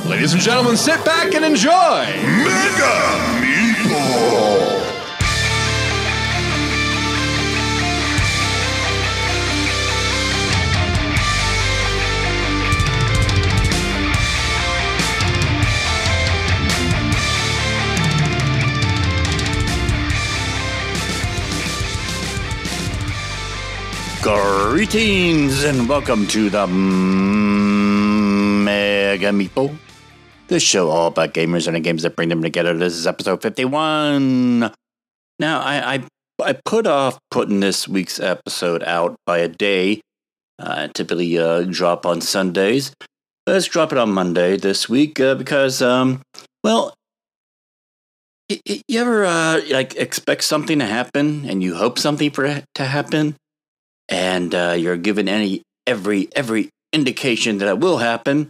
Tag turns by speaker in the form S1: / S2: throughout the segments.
S1: Ladies and gentlemen, sit back and enjoy
S2: Mega Meeple!
S3: Greetings and welcome to the Mega Meeple, the show all about gamers and the games that bring them together. This is episode 51. Now, I put off putting this week's episode out by a day. Typically drop on Sundays. Let's drop it on Monday this week because, well, you ever expect something to happen and you hope something for it to happen? And you're given every indication that it will happen,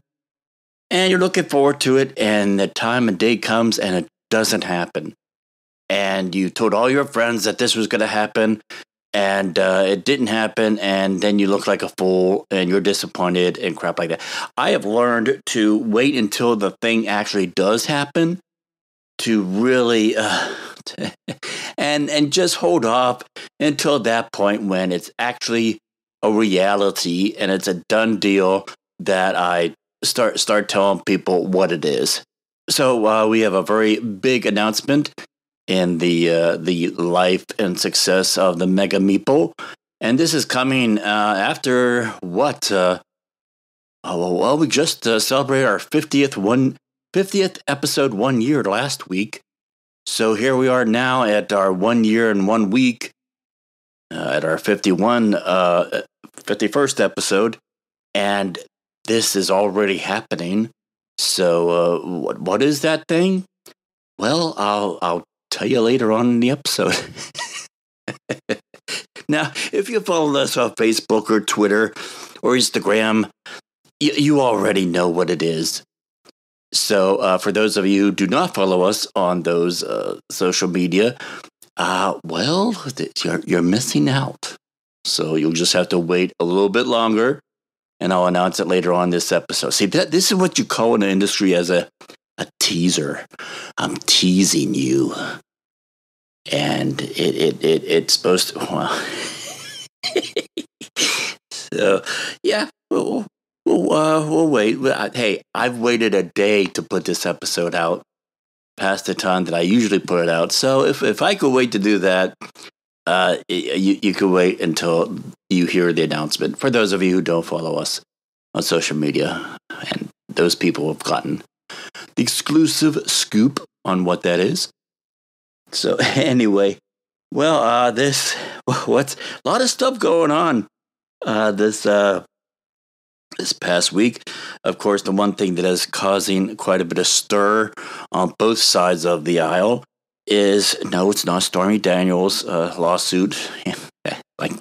S3: and you're looking forward to it, and the time and day comes, and it doesn't happen. And you told all your friends that this was going to happen, and it didn't happen, and then you look like a fool, and you're disappointed, and crap like that. I have learned to wait until the thing actually does happen to really... and just hold off until that point when it's actually a reality and it's a done deal that I start telling people what it is. So we have a very big announcement in the life and success of the Mega Meeple, and this is coming after what? Well, we just celebrated our 50th episode 1 year last week. So here we are now at our 1 year and 1 week, at our 51st episode, and this is already happening. So what is that thing? Well, I'll tell you later on in the episode. Now, if you follow us on Facebook or Twitter or Instagram, you already know what it is. So for those of you who do not follow us on those social media, well, you're missing out. So you'll just have to wait a little bit longer, and I'll announce it later on this episode. See, this is what you call in the industry as a teaser. I'm teasing you. And it's supposed to... Well, so, yeah, we'll wait. Hey, I've waited a day to put this episode out, past the time that I usually put it out. So if I could wait to do that, you could wait until you hear the announcement. For those of you who don't follow us on social media, and those people have gotten the exclusive scoop on what that is. So anyway, well, what's a lot of stuff going on. This past week, of course, the one thing that is causing quite a bit of stir on both sides of the aisle is, no, it's not Stormy Daniels' lawsuit. Like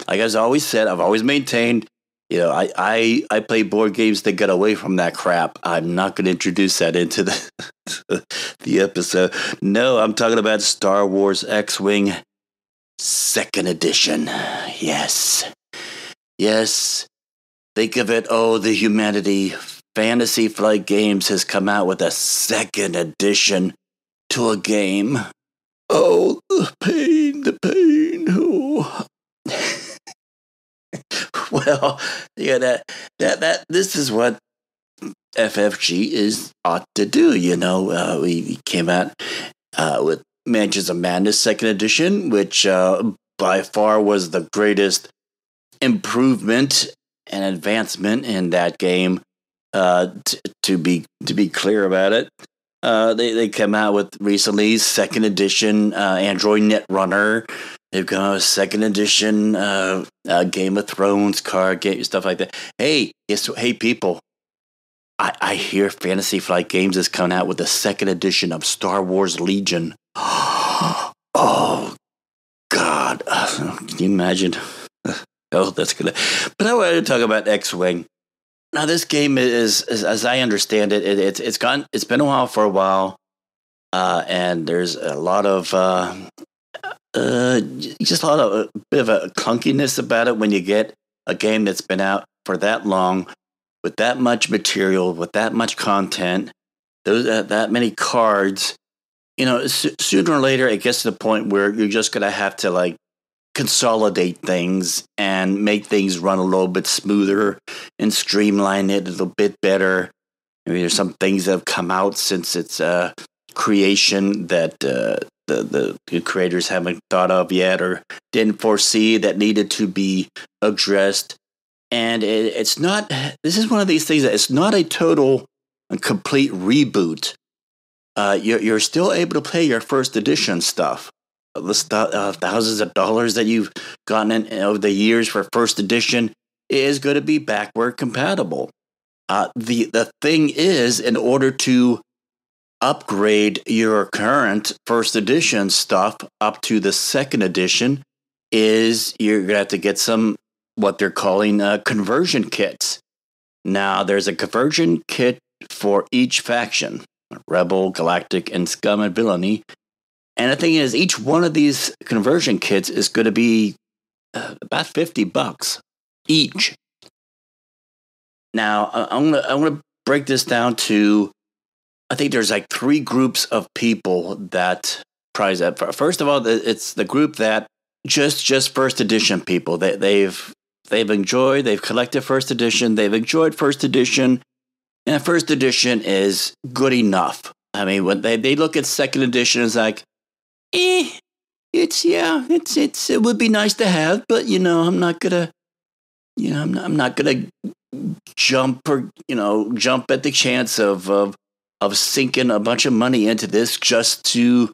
S3: I've always said, I've always maintained, I play board games that get away from that crap. I'm not going to introduce that into the episode. No, I'm talking about Star Wars X-Wing 2nd Edition. Yes. Think of it, the humanity. Fantasy Flight Games has come out with a 2nd edition to a game. Oh, the pain. Oh. Well, yeah, that this is what FFG ought to do. We came out with Mansions of Madness 2nd edition, which by far was the greatest improvement an advancement in that game. To be clear about it, they come out with recently 2nd edition Android Netrunner. They've got a 2nd edition Game of Thrones card game, stuff like that. Hey people, I hear Fantasy Flight Games is coming out with a 2nd edition of Star Wars Legion. Oh God, can you imagine? Oh, that's good. But I wanted to talk about X-Wing. Now, this game is as I understand it, it's been a while for a while, and there's a lot of just a lot of bit of a clunkiness about it when you get a game that's been out for that long with that much material, with that much content, those that many cards, sooner or later it gets to the point where you're just gonna have to like consolidate things and make things run a little bit smoother and streamline it a little bit better. Maybe there's some things that have come out since its creation that the creators haven't thought of yet or didn't foresee that needed to be addressed. And it's not. This is one of these things that it's not a total and complete reboot. You're still able to play your first edition stuff. The thousands of dollars that you've gotten in over the years for first edition is going to be backward compatible. The thing is, in order to upgrade your current first edition stuff up to the second edition, is you're going to have to get some what they're calling conversion kits. Now, there's a conversion kit for each faction: Rebel, Galactic, and Scum and Villainy. And the thing is, each one of these conversion kits is going to be about $50 each. Now, I'm gonna break this down to, I think there's like 3 groups of people that prize that. First of all, it's the group that just first edition people. They've enjoyed, they've collected first edition, they've enjoyed first edition, and first edition is good enough. I mean, when they look at second edition, it's like, it would be nice to have, but I'm not gonna jump at the chance of sinking a bunch of money into this just to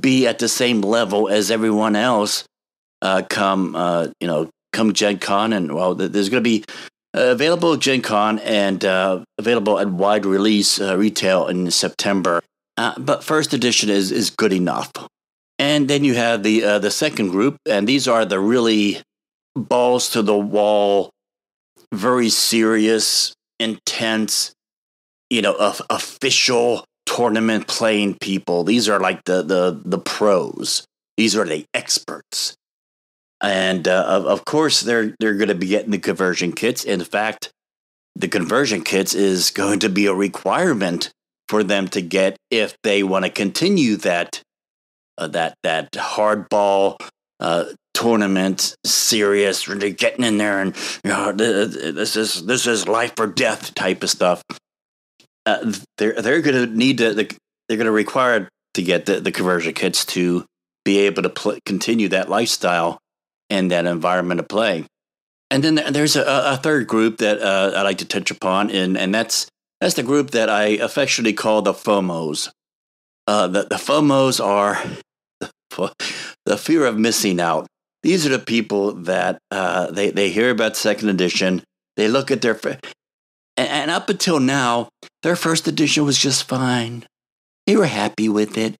S3: be at the same level as everyone else come Gen Con. And there's going to be available at Gen Con and available at wide release retail in September. But first edition is good enough. And then you have the second group, and these are the really balls to the wall, very serious, intense, official tournament playing people. These are like the pros. These are the experts. And of course, they're going to be getting the conversion kits. In fact, the conversion kits is going to be a requirement for them to get if they want to continue that hardball tournament serious, really getting in there and this is life or death type of stuff. They're going to need they're going to require to get the conversion kits to be able to continue that lifestyle and that environment of play. And then there's a third group that I like to touch upon, and that's the group that I affectionately call the FOMOs. The FOMOs are the fear of missing out. These are the people that they hear about second edition. They look at their and up until now, their first edition was just fine. They were happy with it,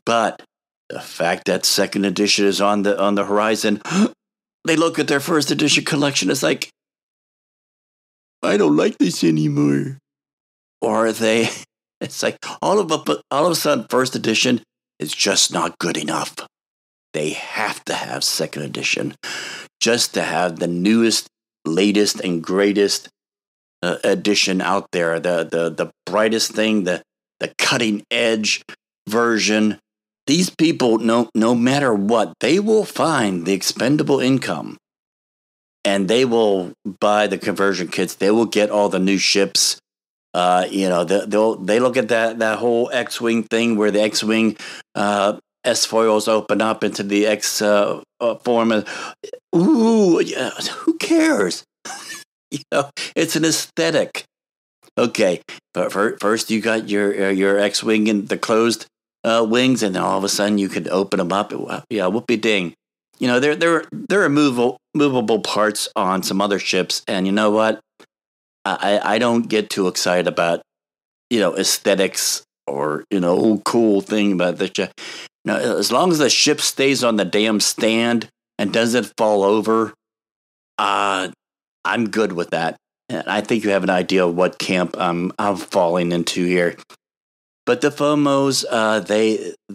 S3: but the fact that second edition is on the horizon, they look at their first edition collection. It's like, I don't like this anymore. Or it's like all of a sudden, first edition is just not good enough. They have to have second edition just to have the newest, latest, and greatest edition out there. The brightest thing, the cutting edge version. These people, no matter what, they will find the expendable income, and they will buy the conversion kits. They will get all the new ships. They look at that whole X-wing thing where the X-wing S-foils open up into the X form. Ooh, yeah, who cares? It's an aesthetic. Okay, but first you got your X-wing and the closed wings, and then all of a sudden you could open them up. Yeah, whoopie ding. There are movable parts on some other ships, and you know what? I don't get too excited about aesthetics or cool thing about this. As long as the ship stays on the damn stand and doesn't fall over, I'm good with that. And I think you have an idea of what camp I'm falling into here. But the FOMOs,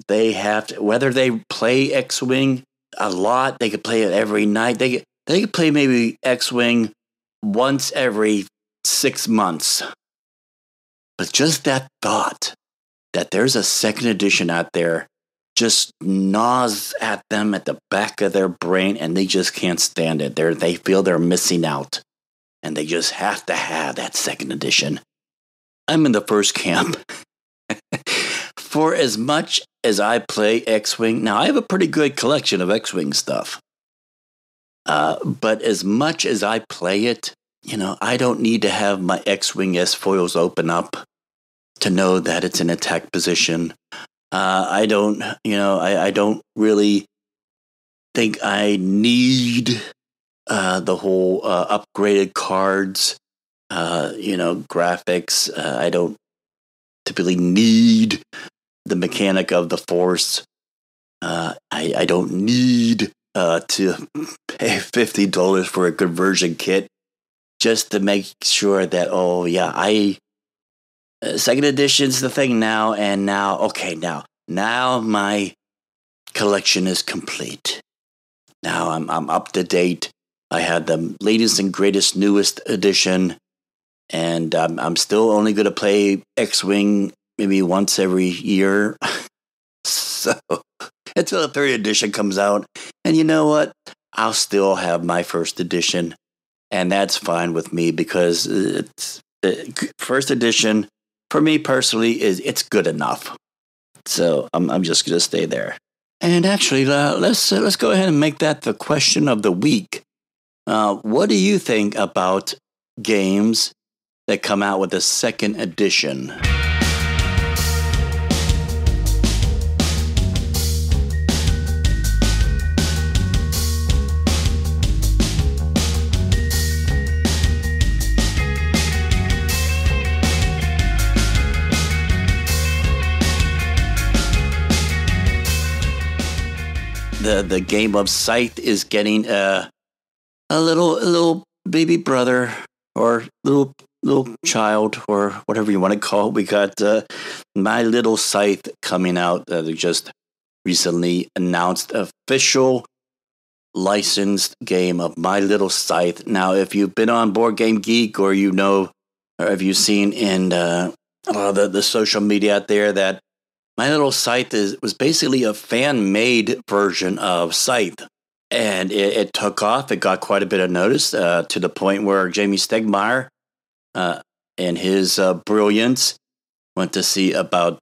S3: they have to, whether they play X-Wing a lot, they could play it every night. They could play maybe X-Wing once every 6 months. But just that thought that there's a second edition out there just gnaws at them at the back of their brain, and they just can't stand it. They feel they're missing out, and they just have to have that second edition. I'm in the first camp. For as much as I play X-Wing, now I have a pretty good collection of X-Wing stuff. But as much as I play it, I don't need to have my X-Wing S-foils open up to know that it's in attack position. I don't really think I need the whole upgraded cards, graphics. I don't typically need the mechanic of the Force. I don't need to pay $50 for a conversion kit just to make sure that, second edition's the thing now, and now my collection is complete. Now I'm up to date. I had the latest and greatest, newest edition, and I'm still only going to play X-Wing maybe once every year. So until the third edition comes out, and you know what? I'll still have my first edition, and that's fine with me because it's first edition. For me personally, it's good enough. So I'm just going to stay there. And actually, let's go ahead and make that the question of the week. What do you think about games that come out with a second edition? The game of Scythe is getting a little baby brother or little child or whatever you want to call it. We got My Little Scythe coming out. They just recently announced official licensed game of My Little Scythe. Now, if you've been on Board Game Geek or or have you seen in a lot of the social media out there that My Little Scythe was basically a fan-made version of Scythe. And it took off. It got quite a bit of notice to the point where Jamie Stegmaier and his brilliance went to see about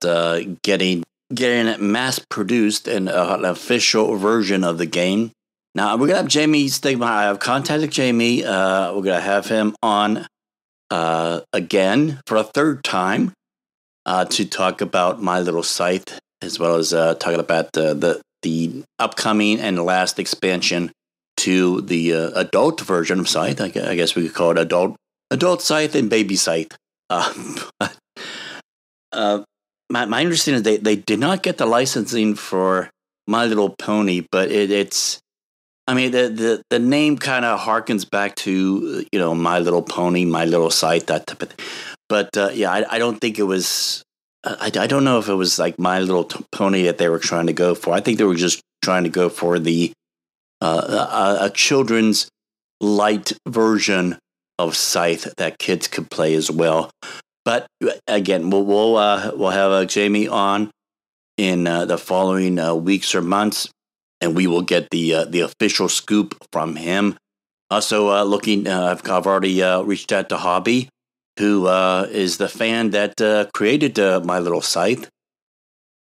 S3: getting it mass-produced and an official version of the game. Now, we're going to have Jamie Stegmaier. I have contacted Jamie. We're going to have him on again for a third time. To talk about My Little Scythe, as well as talking about the upcoming and last expansion to the adult version of Scythe. I guess we could call it adult Scythe and baby Scythe. My understanding is they did not get the licensing for My Little Pony, but it's. I mean, the name kind of harkens back to My Little Pony, My Little Scythe, that type of thing. But I don't think it was. I don't know if it was like My Little Pony that they were trying to go for. I think they were just trying to go for the a children's light version of Scythe that kids could play as well. But again, we'll have Jamie on in the following weeks or months, and we will get the official scoop from him. Also, I've already reached out to Hobby, who is the fan that created My Little Scythe,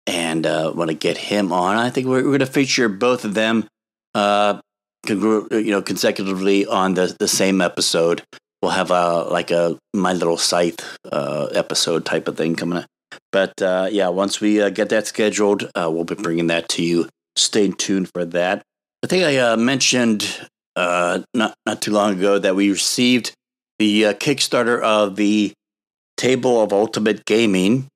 S3: and want to get him on. I think we're going to feature both of them, consecutively on the same episode. We'll have a My Little Scythe episode type of thing coming up. But once we get that scheduled, we'll be bringing that to you. Stay tuned for that. I think I mentioned not too long ago that we received the Kickstarter of the Table of Ultimate Gaming.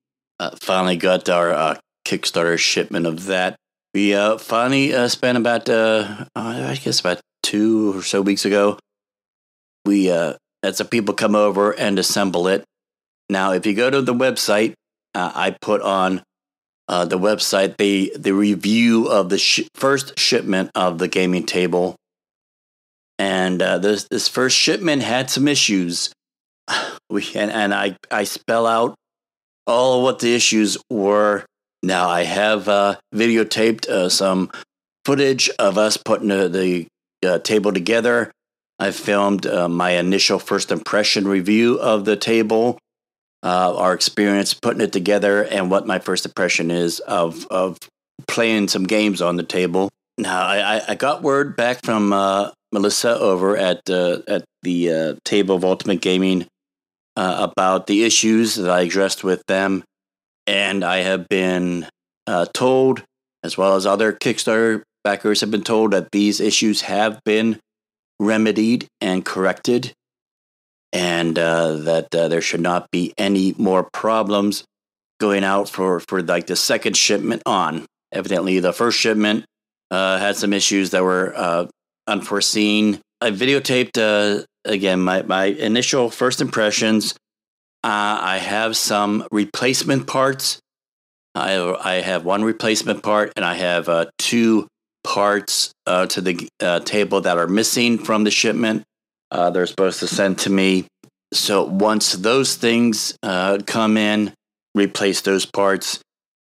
S3: Finally got our Kickstarter shipment of that. We finally spent about, about 2 or so weeks ago. We had some people come over and assemble it. Now, if you go to the website, I put on the website the review of the first shipment of the gaming table. And this first shipment had some issues. I spell out all of what the issues were. Now I have videotaped some footage of us putting the table together. I filmed my initial first impression review of the table, our experience putting it together, and what my first impression is of playing some games on the table. Now I got word back from Melissa over at the Table of Ultimate Gaming about the issues that I addressed with them, and I have been told, as well as other Kickstarter backers have been told, that these issues have been remedied and corrected, and that there should not be any more problems going out for like the second shipment on. Evidently, the first shipment had some issues that were unforeseen. I videotaped, again, my initial first impressions. I have some replacement parts. I have one replacement part, and I have two parts to the table that are missing from the shipment. They're supposed to send to me. So once those things come in, replace those parts,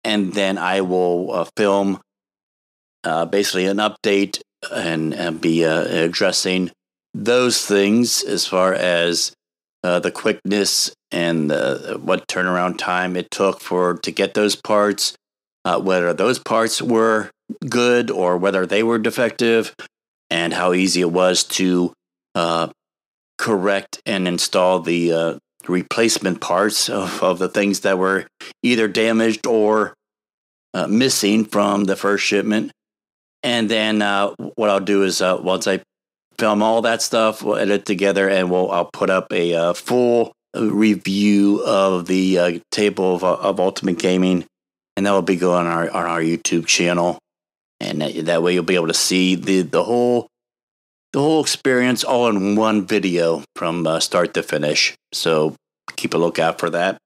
S3: and then I will film basically an update and be addressing those things as far as the quickness and what turnaround time it took to get those parts, whether those parts were good or whether they were defective, and how easy it was to correct and install the replacement parts of the things that were either damaged or missing from the first shipment. And then what I'll do is once I film all that stuff, we'll edit together, and I'll put up a full review of the Table of Ultimate Gaming, and that will be going on our YouTube channel. And that way you'll be able to see the whole experience all in one video from start to finish. So keep a lookout for that.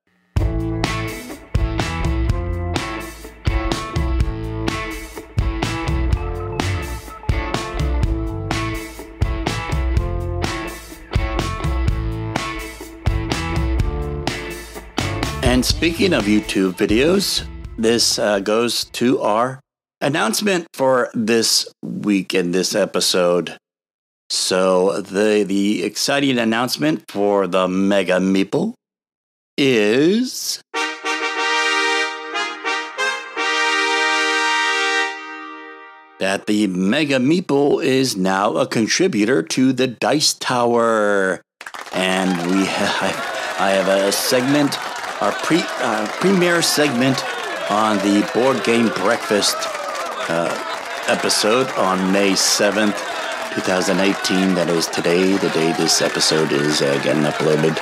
S3: And speaking of YouTube videos, this goes to our announcement for this week in this episode. So the exciting announcement for the Mega Meeple is that the Mega Meeple is now a contributor to the Dice Tower, and I have a segment, our premiere segment on the Board Game Breakfast episode on May 7th, 2018. That is today, the day this episode is getting uploaded.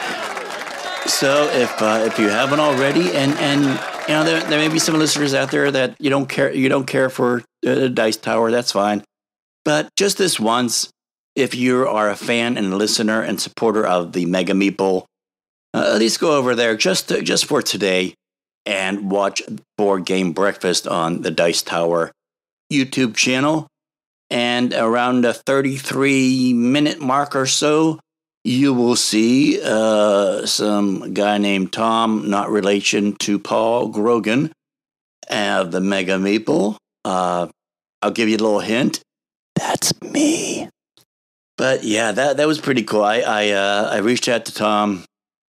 S3: So if you haven't already, and you know there may be some listeners out there that you don't care for Dice Tower, that's fine. But just this once, if you are a fan and listener and supporter of the Mega Meeple, at least go over there just for today and watch Board Game Breakfast on the Dice Tower YouTube channel. And around the 33-minute mark or so, you will see some guy named Tom, not relation to Paul Grogan, of the Mega Meeple. I'll give you a little hint. That's me. But yeah, that was pretty cool. I reached out to Tom.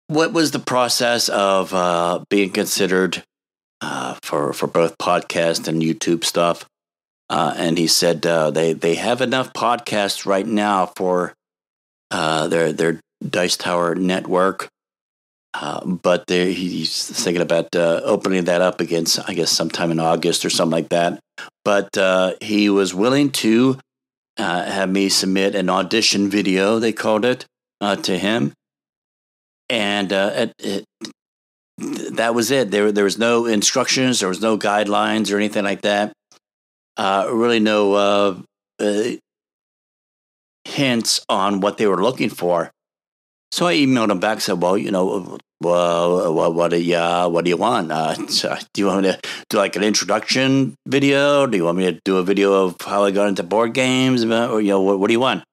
S3: What was the process of being considered for both podcast and YouTube stuff? And he said they have enough podcasts right now for their Dice Tower network, but he's thinking about opening that up again, I guess sometime in August or something like that. But he was willing to have me submit an audition video, they called it, to him. And that was it. There was no instructions, there was no guidelines or anything like that. Really no hints on what they were looking for. So I emailed him back and said, well, what do you want? Do you want me to do like an introduction video? Do you want me to do a video of how I got into board games? Or, what do you want?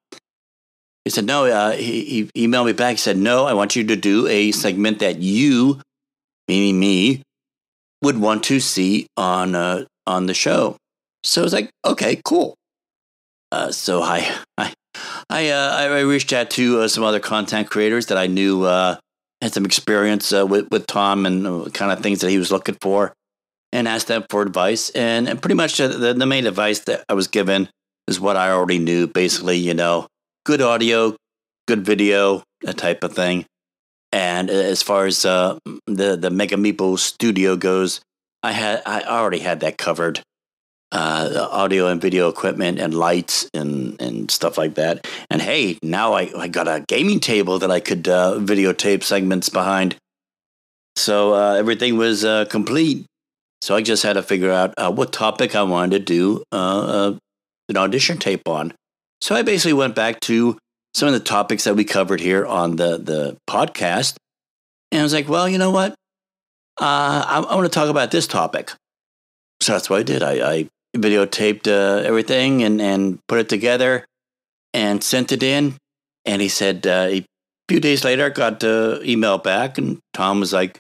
S3: He said, no, he emailed me back. He said, no, I want you to do a segment that you, meaning me, would want to see on the show. So I was like, okay, cool. So I reached out to some other content creators that I knew had some experience with Tom and kind of things that he was looking for, and asked them for advice. And pretty much the main advice that I was given is what I already knew. Basically, good audio, good video, that type of thing. And as far as the Mega Meeple studio goes, I already had that covered. Audio and video equipment and lights and stuff like that. And hey, now I got a gaming table that I could videotape segments behind. So everything was complete. So I just had to figure out what topic I wanted to do an audition tape on. So I basically went back to some of the topics that we covered here on the podcast. And I was like, well, you know what? I want to talk about this topic. So that's what I did. I videotaped everything and put it together and sent it in. And he said a few days later, I got the email back, and Tom was like,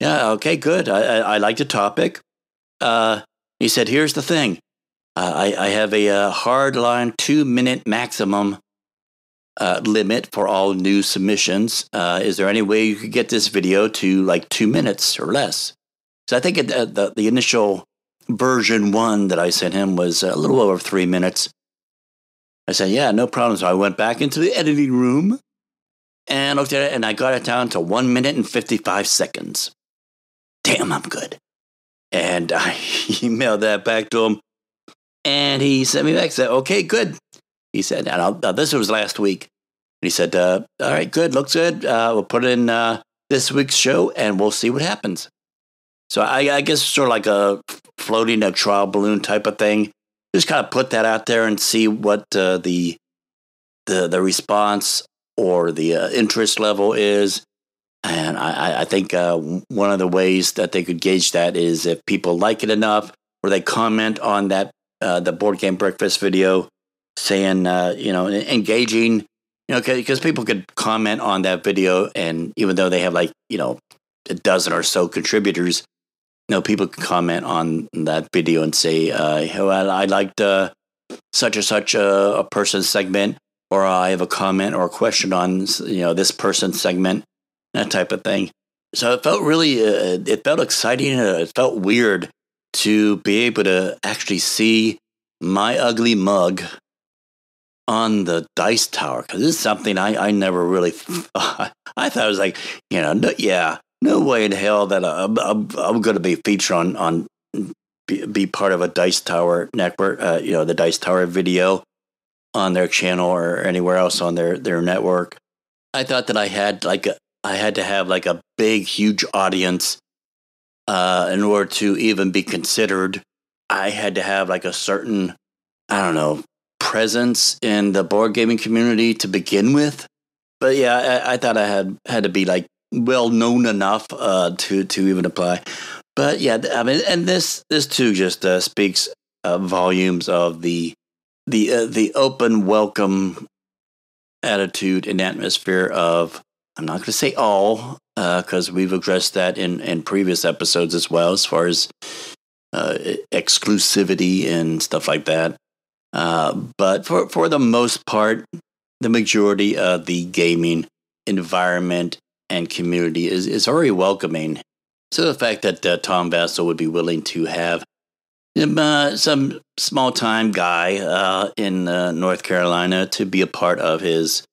S3: yeah, okay, good. I like the topic. He said, here's the thing. I have a hard line 2-minute maximum limit for all new submissions. Is there any way you could get this video to like 2 minutes or less? So I think the initial version 1 that I sent him was a little over 3 minutes. I said, yeah, no problem. So I went back into the editing room and looked at it, and I got it down to 1 minute and 55 seconds. Damn, I'm good. And I emailed that back to him, and he sent me back and said, okay, good. He said, and this was last week. And he said, all right, good, looks good. We'll put it in this week's show, and we'll see what happens. So I guess sort of like a floating a trial balloon type of thing. Just kind of put that out there and see what the response or the interest level is. And I think one of the ways that they could gauge that is if people like it enough, or they comment on that the Board Game Breakfast video, saying engaging, because people could comment on that video, and even though they have like a dozen or so contributors, people can comment on that video and say, well, I liked such or such a person's segment, or I have a comment or a question on this person's segment, that type of thing. So it felt really, it felt exciting. It felt weird to be able to actually see my ugly mug on the dice tower, because this is something I never really thought. I thought it was like, no way in hell that I'm going to be featured on be part of a Dice Tower network, the Dice Tower video on their channel or anywhere else on their network. I thought that I had to have like a big, huge audience in order to even be considered. I had to have like a certain, presence in the board gaming community to begin with. But yeah, I thought I had to be like well known enough to even apply. But yeah, I mean, and this too just speaks volumes of the open, welcome attitude and atmosphere of, I'm not going to say all, because we've addressed that in previous episodes as well, as far as exclusivity and stuff like that. But for the most part, the majority of the gaming environment and community is very welcoming. So the fact that Tom Vassell would be willing to have some small-time guy in North Carolina to be a part of his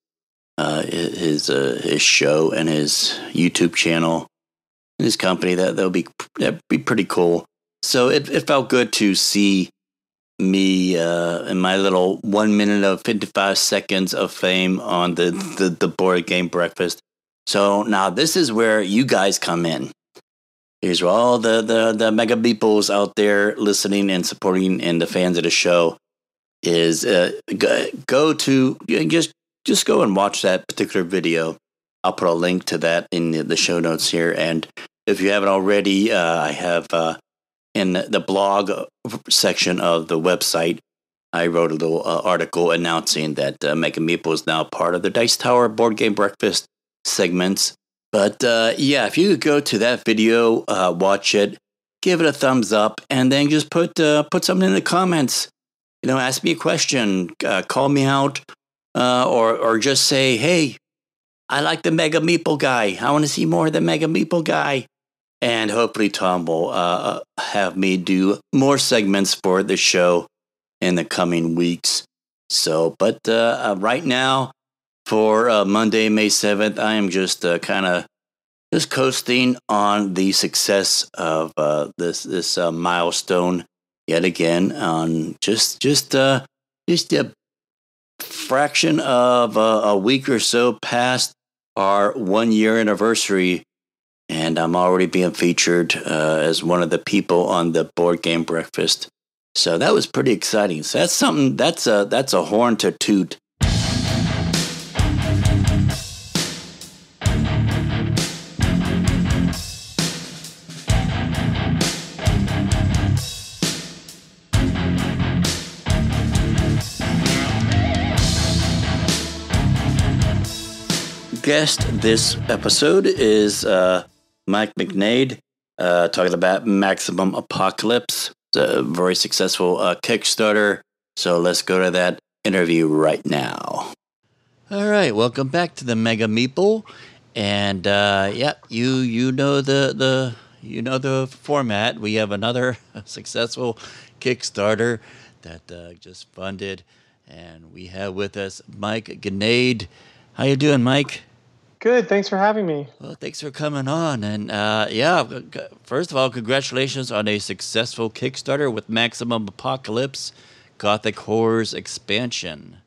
S3: show and his YouTube channel and his company, that'd be pretty cool. So it felt good to see me in my little 1 minute of 55 seconds of fame on the Board Game Breakfast. So now this is where you guys come in. Here's where all the Mega Meeples out there listening and supporting and the fans of the show is go to just go and watch that particular video. I'll put a link to that in the show notes here. And if you haven't already, I have in the blog section of the website, I wrote a little article announcing that Mega Meeple is now part of the Dice Tower Board Game Breakfast segments. But yeah, if you could go to that video, watch it, give it a thumbs up, and then just put something in the comments. Ask me a question, call me out, or just say, hey, I like the Mega Meeple guy. I want to see more of the Mega Meeple guy. And hopefully Tom will have me do more segments for the show in the coming weeks. So, but right now, for Monday, May 7th, I am just kind of just coasting on the success of this milestone yet again on just a fraction of a week or so past our 1 year anniversary, and I'm already being featured as one of the people on the Board Game Breakfast. So that was pretty exciting. So that's something that's a horn to toot. Guest this episode is Mark Gnade, talking about Maximum Apocalypse. It's a very successful Kickstarter. So let's go to that interview right now. All right, welcome back to the Mega Meeple, and you know the format. We have another successful Kickstarter that just funded, and we have with us Mike Gnade. How you doing, Mike?
S4: Good. Thanks for having me.
S3: Well, thanks for coming on. And first of all, congratulations on a successful Kickstarter with Maximum Apocalypse, Gothic Horrors expansion.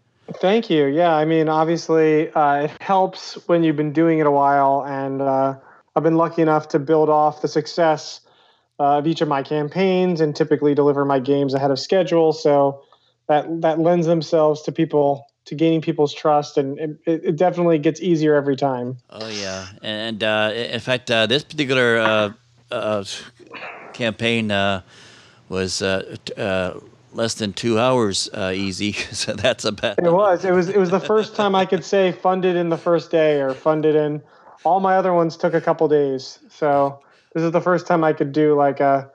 S4: Thank you. Yeah, I mean, obviously, it helps when you've been doing it a while, and I've been lucky enough to build off the success of each of my campaigns and typically deliver my games ahead of schedule. So that lends themselves to gaining people's trust, and it definitely gets easier every time.
S3: Oh, yeah. And in fact, this particular campaign was less than 2 hours easy, so that's about...
S4: It was the first time I could say funded in the first day or funded in... All my other ones took a couple days, so this is the first time I could do like a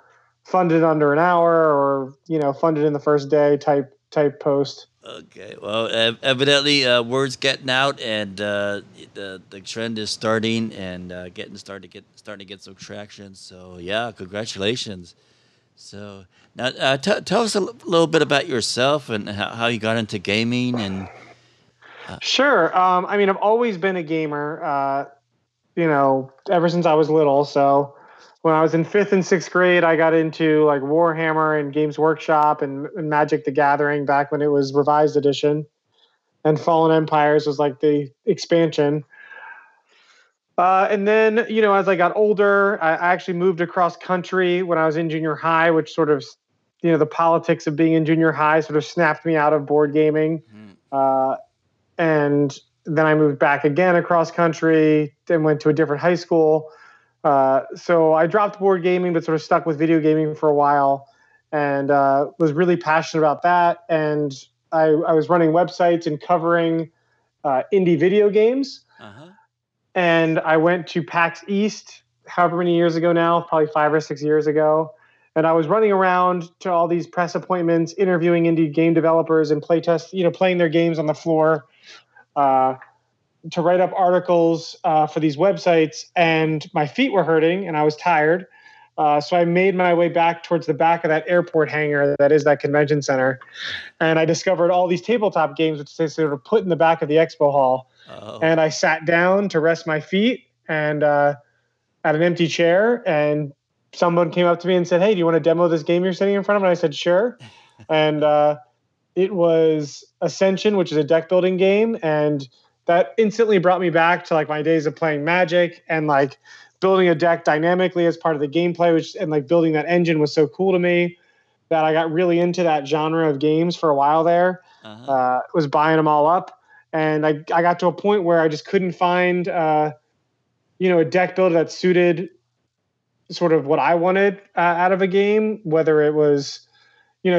S4: funded under an hour or, funded in the first day type post.
S3: Okay, well, evidently word's getting out, and the trend is starting and starting to get some traction. So yeah, congratulations. So now tell us a little bit about yourself and how you got into gaming. And
S4: Sure. I mean, I've always been a gamer. Ever since I was little. So when I was in 5th and 6th grade, I got into like Warhammer and Games Workshop and Magic the Gathering back when it was revised edition. And Fallen Empires was like the expansion. And then, as I got older, I actually moved across country when I was in junior high, which sort of, the politics of being in junior high sort of snapped me out of board gaming. And then I moved back again across country and went to a different high school. So I dropped board gaming, but sort of stuck with video gaming for a while, and was really passionate about that. And I was running websites and covering indie video games.
S3: uh-huh.
S4: And I went to PAX East however many years ago now, probably 5 or 6 years ago. And I was running around to all these press appointments, interviewing indie game developers and playing their games on the floor. To write up articles for these websites, and my feet were hurting and I was tired. So I made my way back towards the back of that airport hangar that is that convention center. And I discovered all these tabletop games, which they sort of put in the back of the expo hall.
S3: Oh.
S4: And I sat down to rest my feet and at an empty chair. And someone came up to me and said, "Hey, do you want to demo this game you're sitting in front of?" And I said, "Sure." And it was Ascension, which is a deck building game. And that instantly brought me back to like my days of playing Magic and like building a deck dynamically as part of the gameplay, and like building that engine was so cool to me that I got really into that genre of games for a while there. Was buying them all up, and I got to a point where I just couldn't find a deck builder that suited sort of what I wanted out of a game, whether it was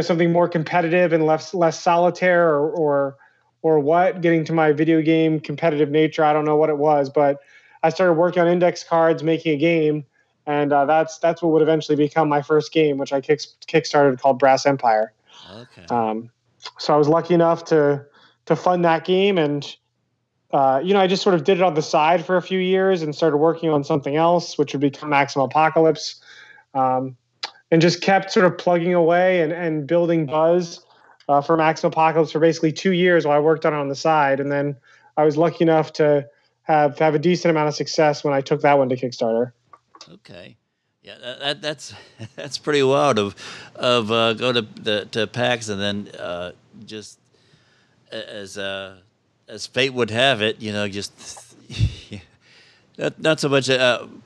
S4: something more competitive and less solitaire or what, getting to my video game competitive nature. I don't know what it was, but I started working on index cards, making a game. And that's what would eventually become my first game, which I kickstarted, called Brass Empire.
S5: Okay.
S4: So I was lucky enough to fund that game, and I just sort of did it on the side for a few years and started working on something else, which would become Maximum Apocalypse, and just kept sort of plugging away and building buzz for Maximum Apocalypse for basically 2 years while I worked on it on the side. And then I was lucky enough to have a decent amount of success when I took that one to Kickstarter.
S5: Okay. Yeah, that's pretty wild of go to PAX and then just as fate would have it, just not so much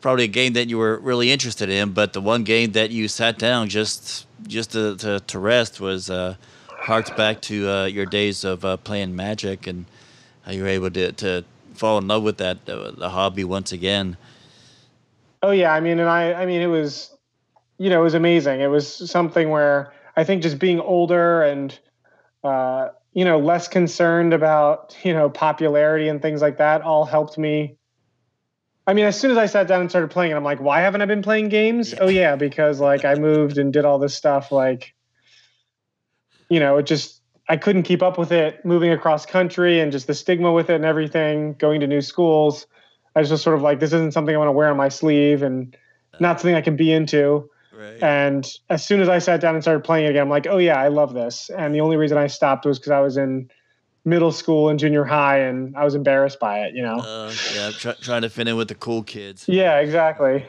S5: probably a game that you were really interested in, but the one game that you sat down just to rest was harks back to your days of playing Magic and how you were able to fall in love with that the hobby once again.
S4: Oh yeah, I mean it was, it was amazing. It was something where I think just being older and less concerned about popularity and things like that all helped me. I mean, as soon as I sat down and started playing it, I'm like, why haven't I been playing games? Yeah. Oh yeah, because I moved and did all this stuff. I couldn't keep up with it, moving across country and just the stigma with it and everything, going to new schools. I was just sort of like, this isn't something I want to wear on my sleeve and not something I can be into.
S5: Right.
S4: And as soon as I sat down and started playing it again, I'm like, oh yeah, I love this. And the only reason I stopped was because I was in middle school and junior high and I was embarrassed by it,
S5: Yeah, trying to fit in with the cool kids.
S4: Yeah, exactly.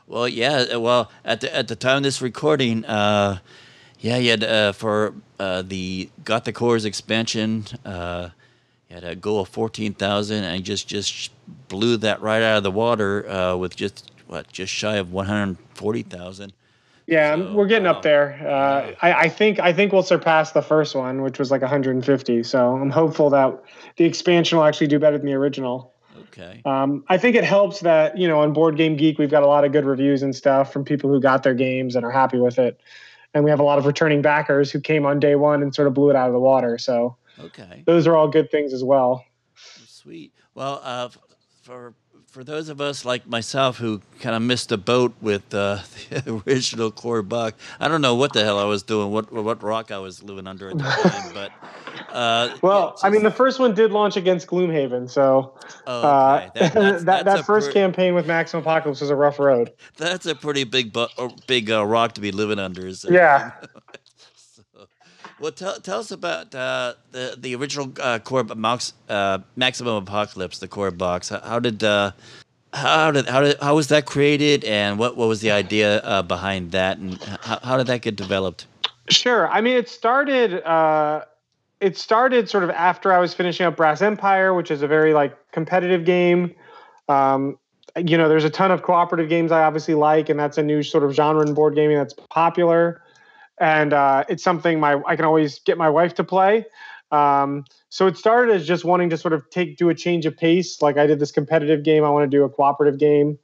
S5: Well, yeah. Well, at the time of this recording, you had for the Got the Cores expansion, you had a goal of 14,000, and just blew that right out of the water with just shy of 140,000.
S4: Yeah, so, we're getting up there. I think we'll surpass the first one, which was 150. So I'm hopeful that the expansion will actually do better than the original.
S5: Okay.
S4: I think it helps that on Board Game Geek we've got a lot of good reviews and stuff from people who got their games and are happy with it, and we have a lot of returning backers who came on day one and sort of blew it out of the water. So
S5: okay,
S4: those are all good things as well.
S5: Sweet. Well, for those of us like myself who kind of missed the boat with the original core box, I don't know what the hell I was doing, what rock I was living under at the time, but
S4: I mean, the first one did launch against Gloomhaven, so
S5: okay.
S4: that first campaign with Maximum Apocalypse was a rough road.
S5: That's a pretty big rock to be living under. So.
S4: Yeah.
S5: Well, tell us about the original core Maximum Apocalypse, the core box. How was that created, and what was the idea behind that, and how did that get developed?
S4: Sure. I mean, it started sort of after I was finishing up Brass Empire, which is a very competitive game. There's a ton of cooperative games I obviously like, and that's a new sort of genre in board gaming that's popular. And it's something I can always get my wife to play. So it started as just wanting to sort of do a change of pace. Like I did this competitive game, I want to do a cooperative game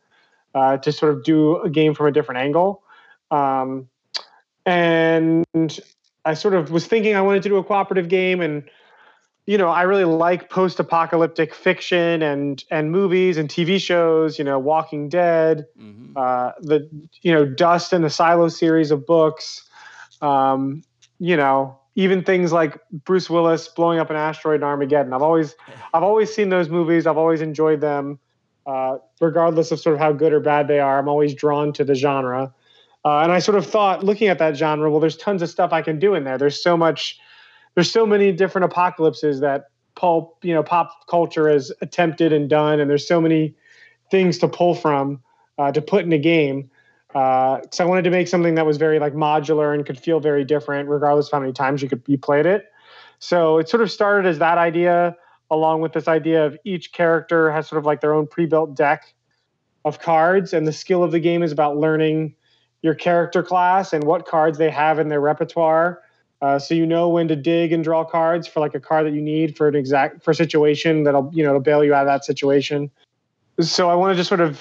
S4: to sort of do a game from a different angle. And I sort of was thinking I wanted to do a cooperative game, and I really like post-apocalyptic fiction and movies and TV shows. Walking Dead, the Dust and the Silo series of books. Even things like Bruce Willis blowing up an asteroid in Armageddon. I've always seen those movies. I've always enjoyed them, regardless of sort of how good or bad they are. I'm always drawn to the genre. And I sort of thought, looking at that genre, well, there's tons of stuff I can do in there. There's so many different apocalypses that pop culture has attempted and done. And there's so many things to pull from, to put in a game. So I wanted to make something that was very modular and could feel very different regardless of how many times you played it. So it sort of started as that idea, along with this idea of each character has sort of their own pre-built deck of cards, and the skill of the game is about learning your character class and what cards they have in their repertoire. So when to dig and draw cards for a card that you need for a situation that'll bail you out of that situation. So I wanted to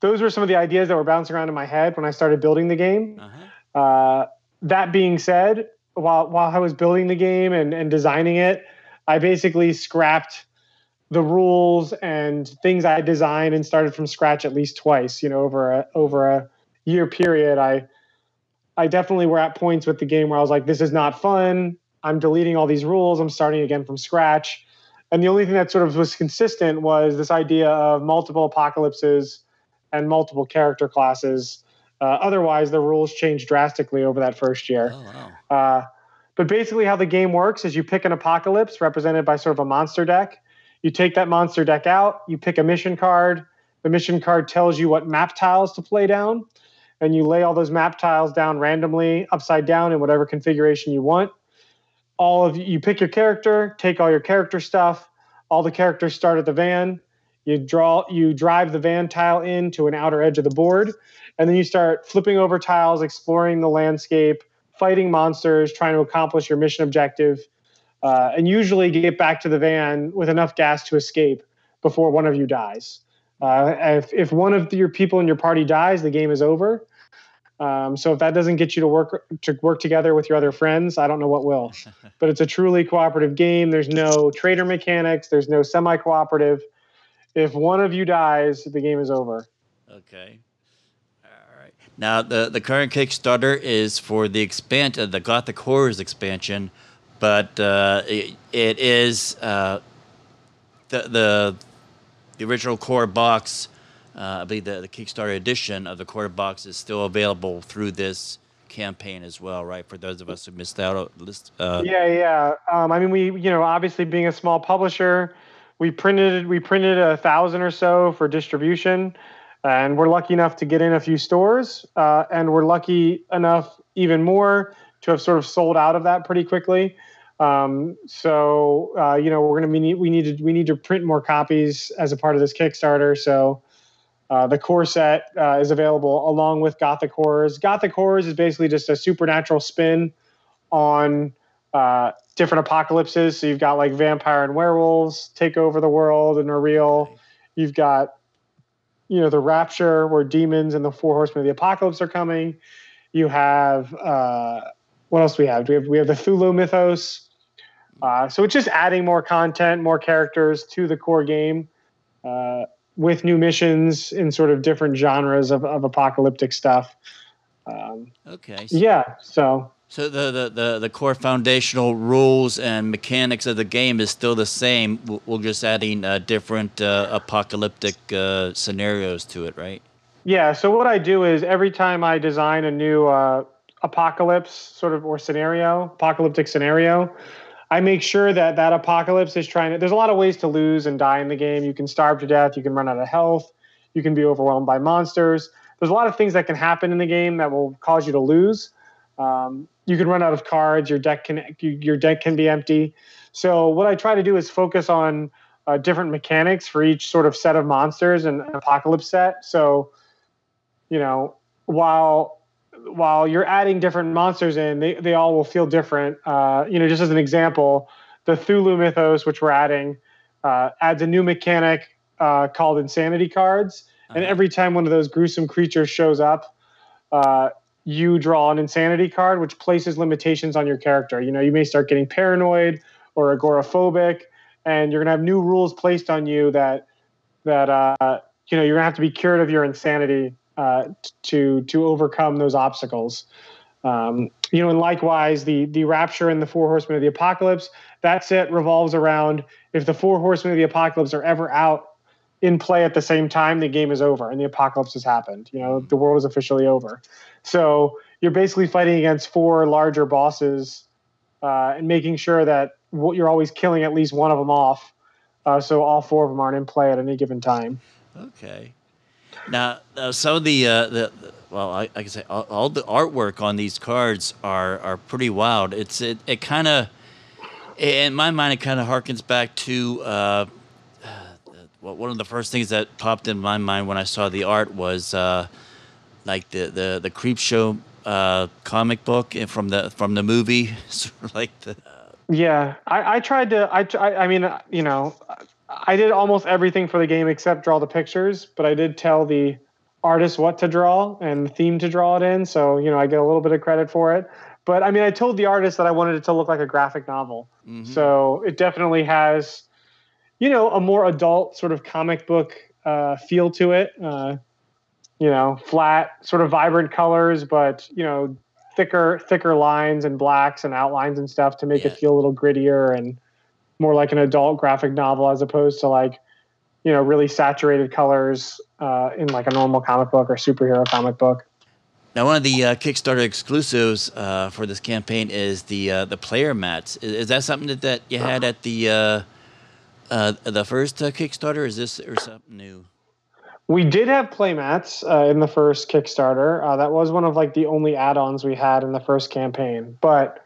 S4: those were some of the ideas that were bouncing around in my head when I started building the game. That being said, while I was building the game and designing it, I basically scrapped the rules and things I designed and started from scratch at least twice. Over a year period, I definitely were at points with the game where I was like, this is not fun. I'm deleting all these rules. I'm starting again from scratch. And the only thing that sort of was consistent was this idea of multiple apocalypses and multiple character classes. Otherwise, the rules changed drastically over that first year.
S5: Oh, wow.
S4: But basically how the game works is you pick an apocalypse represented by sort of a monster deck. You take that monster deck out, you pick a mission card. The mission card tells you what map tiles to play down, and you lay all those map tiles down randomly upside down in whatever configuration you want. You pick your character, take all your character stuff. All the characters start at the van. You drive the van tile into an outer edge of the board, and then you start flipping over tiles, exploring the landscape, fighting monsters, trying to accomplish your mission objective, and usually get back to the van with enough gas to escape before one of you dies. If one of your people in your party dies, the game is over. So if that doesn't get you to work together with your other friends, I don't know what will. But it's a truly cooperative game. There's no traitor mechanics. There's no semi-cooperative. If one of you dies, the game is over.
S5: Okay. All right. Now, the current Kickstarter is for the the Gothic Horrors expansion, but it is the original core box. I believe the Kickstarter edition of the core box is still available through this campaign as well, right? For those of us who missed out.
S4: Yeah. I mean, we obviously being a small publisher, we printed 1,000 or so for distribution, and we're lucky enough to get in a few stores, and we're lucky enough even more to have sort of sold out of that pretty quickly. We need to print more copies as a part of this Kickstarter. So the core set is available along with Gothic Horrors. Gothic Horrors is basically just a supernatural spin on different apocalypses. So you've got like vampire and werewolves take over the world and are real. You've got, the Rapture, where demons and the four horsemen of the apocalypse are coming. You have what else do we have? We have the Cthulhu mythos. So it's just adding more content, more characters to the core game, with new missions in sort of different genres of apocalyptic stuff.
S5: Okay.
S4: Yeah. So
S5: the core foundational rules and mechanics of the game is still the same. We're just adding different apocalyptic scenarios to it, right?
S4: Yeah. So what I do is every time I design a new apocalypse sort of apocalyptic scenario, I make sure that apocalypse is there's a lot of ways to lose and die in the game. You can starve to death. You can run out of health. You can be overwhelmed by monsters. There's a lot of things that can happen in the game that will cause you to lose. You can run out of cards. Your deck can be empty. So what I try to do is focus on different mechanics for each sort of set of monsters and apocalypse set. So, while you're adding different monsters in, they all will feel different. Just as an example, the Cthulhu mythos, which we're adding, adds a new mechanic called insanity cards. Uh-huh. And every time one of those gruesome creatures shows up, you draw an insanity card, which places limitations on your character. You may start getting paranoid or agoraphobic, and you're going to have new rules placed on you that you're going to have to be cured of your insanity to overcome those obstacles. And likewise, the Rapture and the Four Horsemen of the Apocalypse, that set revolves around if the Four Horsemen of the Apocalypse are ever out in play at the same time, the game is over and the apocalypse has happened. The world is officially over. So you're basically fighting against four larger bosses and making sure that you're always killing at least one of them off. So all four of them aren't in play at any given time.
S5: Okay. Now, some of I can say all the artwork on these cards are pretty wild. It kind of, in my mind, it kind of harkens back to one of the first things that popped in my mind when I saw the art was like the Creepshow comic book from the movie, sort of like the.
S4: Yeah, I tried to. I mean, I did almost everything for the game except draw the pictures, but I did tell the artist what to draw and the theme to draw it in. So, I get a little bit of credit for it. But I mean, I told the artist that I wanted it to look like a graphic novel. So it definitely has, a more adult sort of comic book feel to it. Flat, sort of vibrant colors, but thicker lines and blacks and outlines and stuff to make it feel a little grittier and more like an adult graphic novel as opposed to like, really saturated colors in like a normal comic book or superhero comic book.
S5: Now, one of the Kickstarter exclusives for this campaign is the player mats. Is that something that you had at the first Kickstarter? Is this or something new?
S4: We did have playmats in the first Kickstarter. That was one of like the only add-ons we had in the first campaign. But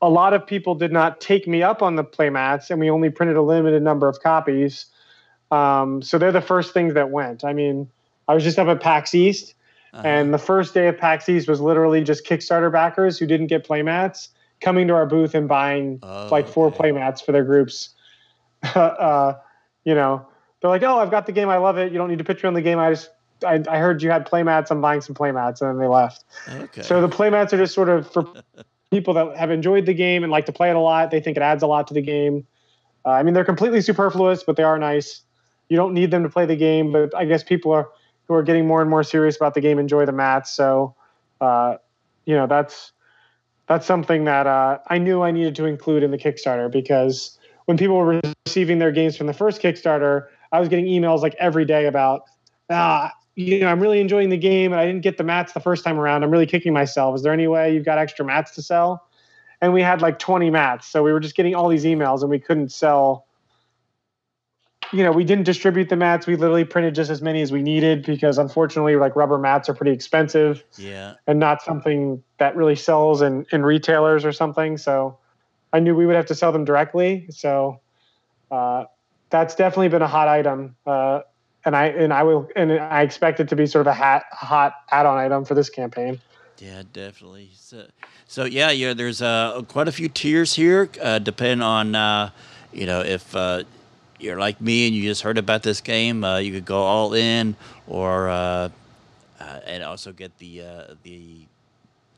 S4: a lot of people did not take me up on the playmats, and we only printed a limited number of copies. So they're the first things that went. I mean, I was just up at PAX East, and the first day of PAX East was literally just Kickstarter backers who didn't get playmats coming to our booth and buying 4 playmats for their groups. They're like, "Oh, I've got the game. I love it. You don't need to pitch me on the game. I heard you had playmats. I'm buying some playmats," and then they left. Okay. So the playmats are just sort of for people that have enjoyed the game and like to play it a lot. They think it adds a lot to the game. I mean, they're completely superfluous, but they are nice. You don't need them to play the game, but I guess people who are getting more and more serious about the game enjoy the mats. So, that's something that I knew I needed to include in the Kickstarter, because when people were receiving their games from the first Kickstarter, I was getting emails like every day about, I'm really enjoying the game and I didn't get the mats the first time around. I'm really kicking myself. Is there any way you've got extra mats to sell? And we had like 20 mats. So we were just getting all these emails and we couldn't sell. We didn't distribute the mats. We literally printed just as many as we needed because unfortunately like rubber mats are pretty expensive and not something that really sells in retailers or something. So I knew we would have to sell them directly. So, that's definitely been a hot item, and I expect it to be sort of a hot add-on item for this campaign.
S5: Yeah, definitely. So there's quite a few tiers here, depending on if you're like me and you just heard about this game, you could go all in, or and also get the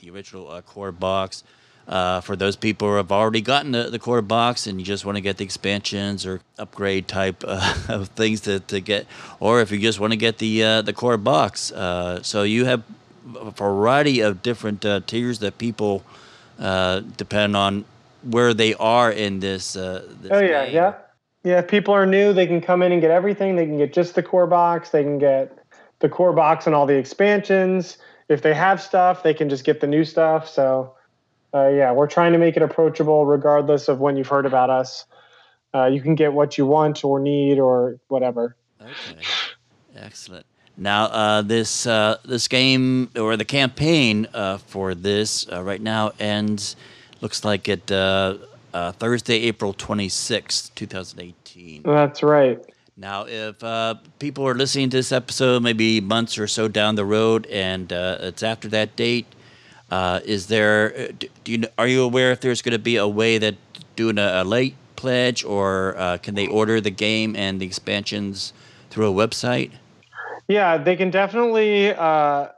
S5: original core box. For those people who have already gotten the core box and you just want to get the expansions or upgrade type of things to get, or if you just want to get the core box. So you have a variety of different tiers that people depend on where they are in this game.
S4: Yeah. If people are new, they can come in and get everything. They can get just the core box. They can get the core box and all the expansions. If they have stuff, they can just get the new stuff. So we're trying to make it approachable regardless of when you've heard about us. You can get what you want or need or whatever.
S5: Okay, excellent. Now, this game or the campaign for this right now ends, looks like it Thursday, April 26th, 2018.
S4: That's right.
S5: Now, if people are listening to this episode maybe months or so down the road and it's after that date, are you aware if there's going to be a way that doing a late pledge, or can they order the game and the expansions through a website?
S4: Yeah, they can definitely. Our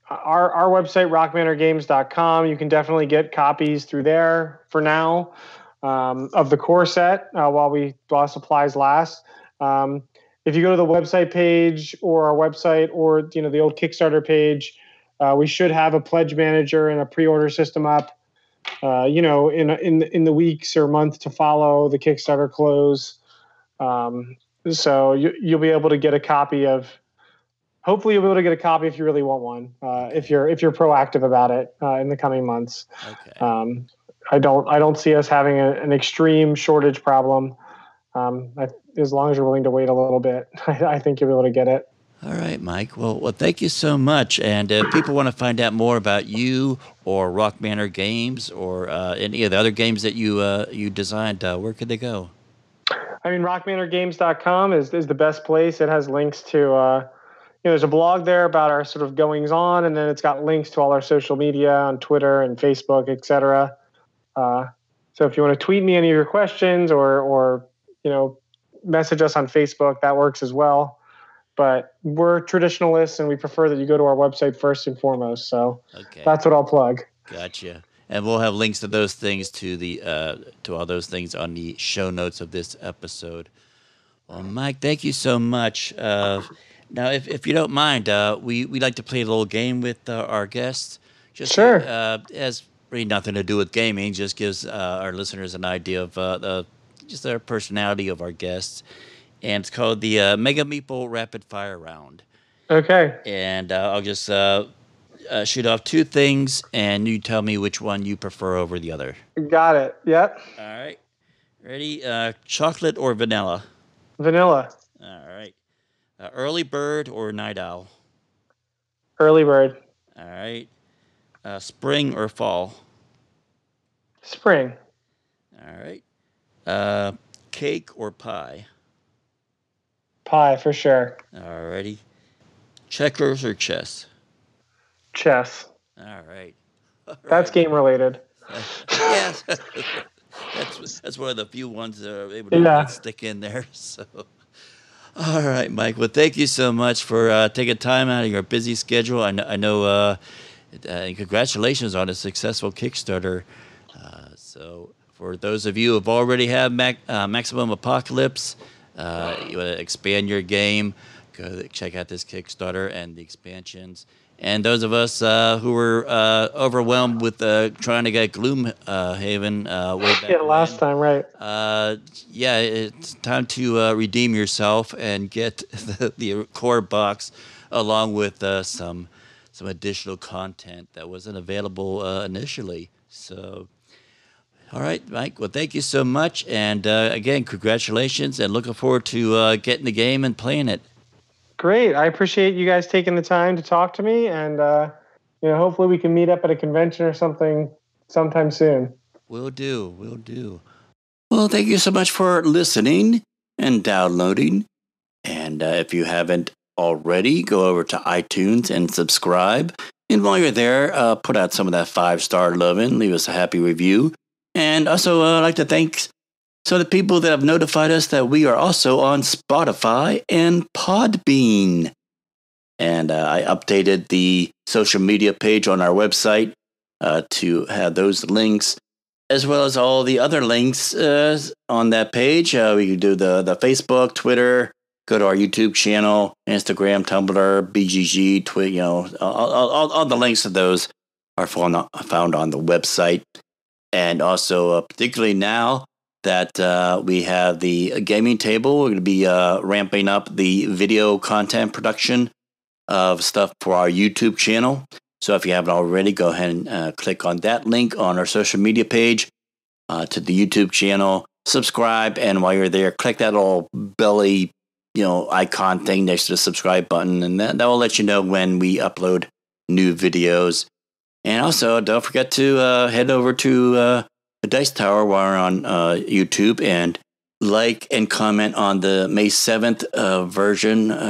S4: website rockmanorgames.com. You can definitely get copies through there for now of the core set while supplies last. If you go to the website page or our website or the old Kickstarter page. We should have a pledge manager and a pre-order system up, in the weeks or month to follow the Kickstarter close. So you'll be able to get a copy of. Hopefully, you'll be able to get a copy if you really want one. If you're proactive about it in the coming months. Okay. I don't see us having an extreme shortage problem. As long as you're willing to wait a little bit, I think you'll be able to get it.
S5: All right, Mike. Well, thank you so much. And if people want to find out more about you or Rock Manor Games or any of the other games that you designed, where could they go?
S4: I mean, rockmanorgames.com is the best place. It has links to, there's a blog there about our sort of goings on, and then it's got links to all our social media on Twitter and Facebook, etc. So if you want to tweet me any of your questions or message us on Facebook, that works as well. But we're traditionalists, and we prefer that you go to our website first and foremost. So That's what I'll plug.
S5: Gotcha. And we'll have links to those things to all those things on the show notes of this episode. Well, Mike, thank you so much. Now, if you don't mind, we like to play a little game with our guests. Just
S4: Sure.
S5: Has really nothing to do with gaming. Just gives our listeners an idea of just the personality of our guests. And it's called the Mega Meeple Rapid Fire Round.
S4: Okay.
S5: And I'll just shoot off two things, and you tell me which one you prefer over the other.
S4: Got it. Yep.
S5: All right. Ready? Chocolate or vanilla?
S4: Vanilla.
S5: All right. Early bird or night owl?
S4: Early bird.
S5: All right. Spring or fall?
S4: Spring.
S5: All right. Cake or pie?
S4: Pie for sure.
S5: All righty. Checkers or chess?
S4: Chess.
S5: All right.
S4: That's game related.
S5: Yes. That's one of the few ones that are able to stick in there. So, all right, Mike. Well, thank you so much for taking time out of your busy schedule. I know. Congratulations on a successful Kickstarter. So, for those of you who have already had Maximum Apocalypse, you want to expand your game, go check out this Kickstarter and the expansions. And those of us who were overwhelmed with trying to get Gloomhaven way back
S4: last time, right?
S5: It's time to redeem yourself and get the core box along with some additional content that wasn't available initially. So, all right, Mike. Well, thank you so much. And again, congratulations, and looking forward to getting the game and playing it.
S4: Great. I appreciate you guys taking the time to talk to me, and hopefully we can meet up at a convention or something sometime soon.
S3: Will do. Well, thank you so much for listening and downloading. And if you haven't already, go over to iTunes and subscribe. And while you're there, put out some of that 5-star loving, leave us a happy review. And also, I'd like to thank the people that have notified us that we are also on Spotify and Podbean. And I updated the social media page on our website to have those links, as well as all the other links on that page. We can do the Facebook, Twitter, go to our YouTube channel, Instagram, Tumblr, BGG, Twitter. All the links to those are found on the website. And also, particularly now that we have the gaming table, we're going to be ramping up the video content production of stuff for our YouTube channel. So if you haven't already, go ahead and click on that link on our social media page to the YouTube channel, subscribe, and while you're there, click that little belly icon thing next to the subscribe button, and that will let you know when we upload new videos. And also, don't forget to head over to the Dice Tower while we're on YouTube and like and comment on the May 7th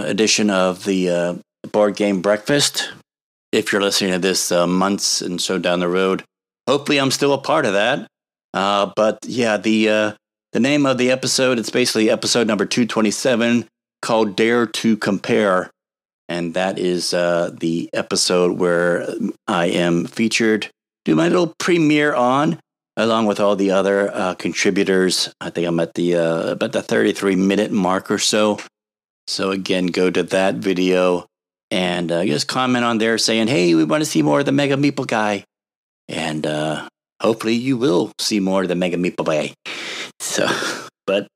S3: edition of the Board Game Breakfast. If you're listening to this months and so down the road, hopefully I'm still a part of that. But yeah, the name of the episode, it's basically episode number 227, called Dare to Compare. And that is the episode where I am featured, do my little premiere on, along with all the other contributors. I think I'm at the about the 33-minute mark or so. So again, go to that video and just comment on there saying, hey, we want to see more of the Mega Meeple guy. And hopefully you will see more of the Mega Meeple guy. So, but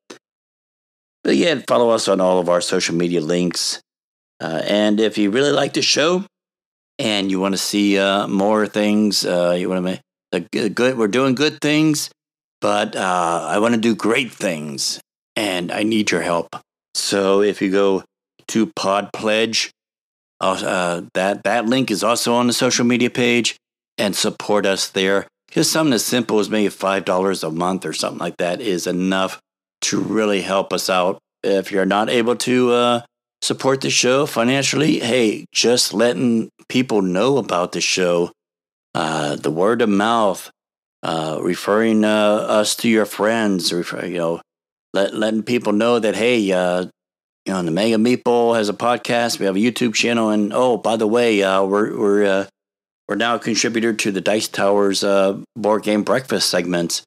S3: yeah, follow us on all of our social media links. And if you really like the show and you want to see more things, you want to make we're doing good things, but I want to do great things, and I need your help. So if you go to PodPledge, that link is also on the social media page, and support us there. Because something as simple as maybe $5 a month or something like that is enough to really help us out. If you're not able to support the show financially, hey, just letting people know about the show, the word of mouth, referring us to your friends, letting people know that, hey, the Mega Meeple has a podcast, we have a YouTube channel, and oh, by the way, we're we're now a contributor to the Dice Towers board game breakfast segments.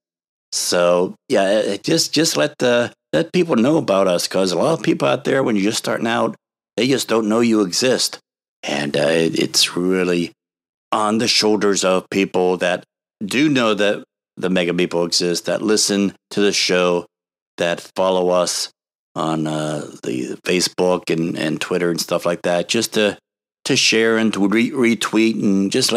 S3: So yeah, just let people know about us, because a lot of people out there, when you're just starting out, they just don't know you exist, and it's really on the shoulders of people that do know that the Mega Meeple exists, that listen to the show, that follow us on the Facebook and Twitter and stuff like that, just to share and to retweet and just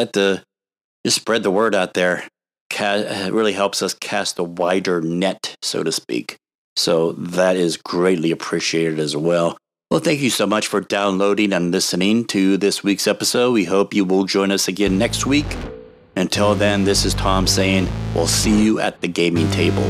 S3: spread the word out there. It really helps us cast a wider net, so to speak. So that is greatly appreciated as well. Well, thank you so much for downloading and listening to this week's episode. We hope you will join us again next week. Until then, this is Tom saying, we'll see you at the gaming table.